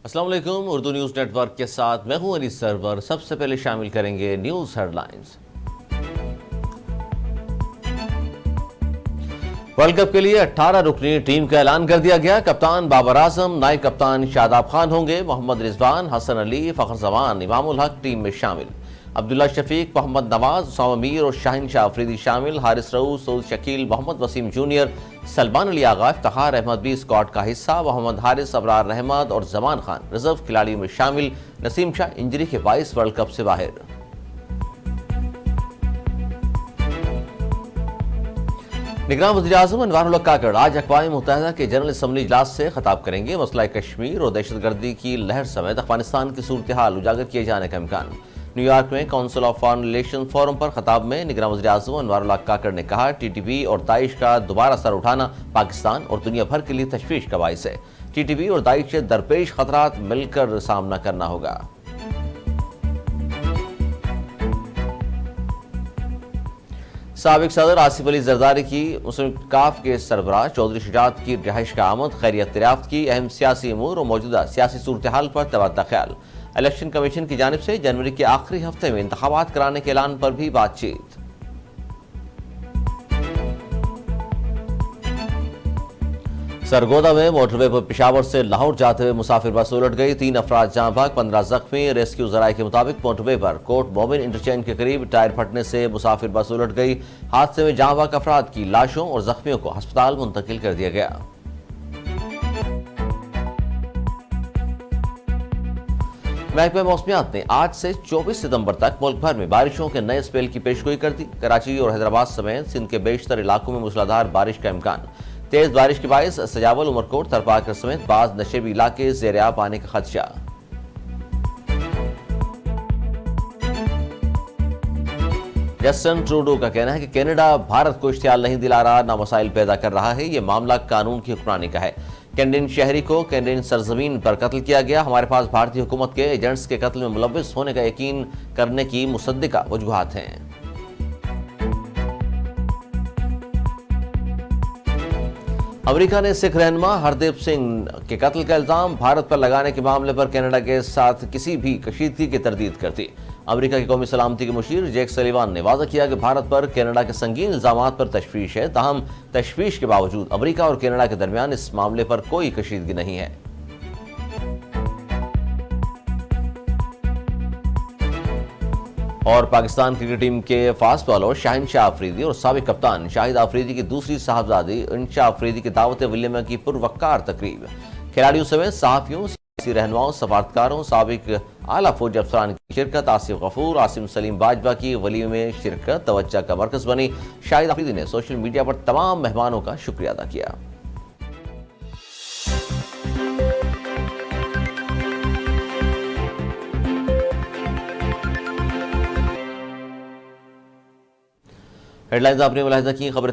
السلام علیکم، Urdu news net work کے ساتھ میں ہوں علی سرور۔ سب سے پہلے شامل کریں گے news headlines. World cup کے لیے 18 رکنی ٹیم کا اعلان کر دیا گیا۔ کپتان بابر اعظم، نائب کپتان شاداب خان ہوں گے۔ محمد رضوان، حسن علی، فخر زمان، امام الحق ٹیم میں شامل۔ عبداللہ شفیق، محمد نواز، اسامہ میر اور شاہین شاہ افریدی شامل۔ حارث رؤوف، سعود شکیل، محمد وسیم جونیئر، سلمان علی آغا، افتخار احمد بھی اسکواڈ کا حصہ۔ محمد حارث، ابرار رحمت اور زمان خان ریزرو کھلاڑیوں میں شامل۔ نسیم شاہ انجری کے باعث ورلڈ کپ سے باہر۔ نگراں وزیراعظم انوار الحق کاکڑ آج اقوام متحدہ کے جنرل اسمبلی اجلاس سے خطاب کریں گے۔ مسئلہ کشمیر اور دہشت گردی کی لہر سمیت افغانستان کی صورتحال اجاگر کیے جانے کا امکان۔ نیو یارک میں council of foreign relation forum پر خطاب میں نگراں وزیراعظم انوار الحق کاکڑ نے کہا، ٹی ٹی پی اور داعش کا دوبارہ سر اٹھانا پاکستان اور دنیا بھر کے لیے تشویش کا باعث ہے۔ ٹی ٹی پی اور داعش سے درپیش خطرات مل کر سامنا کرنا ہوگا۔ سابق صدر آصف علی زرداری کی مسلم کاف کے سربراہ چودھری شجاعت کی رہائش کا آمد، خیریت دریافت کی، اہم سیاسی امور اور موجودہ سیاسی صورتحال پر تبادلہ خیال۔ الیکشن کمیشن کی جانب سے جنوری کے آخری ہفتے میں انتخابات کرانے کے اعلان پر بھی بات چیت۔ سرگودا میں موٹر وے پر پشاور سے لاہور جاتے ہوئے مسافر بس الٹ گئی، 3 افراد جاں بحق، 15 زخمی۔ ریسکیو ذرائع کے مطابق موٹر وے پر کوٹ مومن انٹرچینج کے قریب ٹائر پھٹنے سے مسافر بس الٹ گئی۔ حادثے میں جاں بحق افراد کی لاشوں اور زخمیوں کو ہسپتال منتقل کر دیا گیا۔ محکمہ موسمیات نے آج سے 24 ستمبر تک ملک بھر میں بارشوں کے نئے اسپیل کی پیشگوئی کر دی۔ کراچی اور حیدرآباد سمیت سندھ کے بیشتر علاقوں میں موسلادھار بارش کا امکان۔ تیز بارش کے باعث سجاول، عمرکوٹ، ترپاکر سمیت بعض نشیبی علاقے زیر آب آنے کا خدشہ۔ جسٹن ٹروڈو کا کہنا ہے کہ کینیڈا بھارت کو اشتعال نہیں دلا رہا، نہ مسائل پیدا کر رہا ہے، یہ معاملہ قانون کی حکمرانی کا ہے۔ کینیڈین شہری کو کینیڈین سرزمین پر قتل کیا گیا، ہمارے پاس بھارتی حکومت کے ایجنٹس کے قتل میں ملوث ہونے کا یقین کرنے کی مصدقہ وجوہات ہیں۔ امریکہ نے سکھ رہنما ہردیپ سنگھ کے قتل کا الزام بھارت پر لگانے کے معاملے پر کینیڈا کے ساتھ کسی بھی کشیدگی کی تردید کر دی۔ امریکہ کی قومی سلامتی کے مشیر جیک سلیوان نے واضح کیا کہ بھارت پر کینیڈا کے سنگین الزامات پر تشویش ہے، تاہم تشویش کے باوجود امریکہ اور کینیڈا کے درمیان اس معاملے پر کوئی کشیدگی نہیں ہے۔ اور پاکستان کرکٹ ٹیم کے فاسٹ بالر شاہین شاہ افریدی اور سابق کپتان شاہد افریدی کی دوسری صاحبزادی انشا افریدی کی دعوت ولیمہ کی پروقار تقریب۔ کھلاڑیوں سمیت صحافیوں، سیاسی رہنماؤں، سفارتکاروں، سابق اعلیٰ فوجی افسران کی شرکت۔ آصف غفور، عاصم سلیم باجوہ کی ولیمے میں شرکت توجہ کا مرکز بنی۔ شاہد افریدی نے سوشل میڈیا پر تمام مہمانوں کا شکریہ ادا کیا۔ ہیڈ لائنز آپ نے ملاحظہ کی، خبریں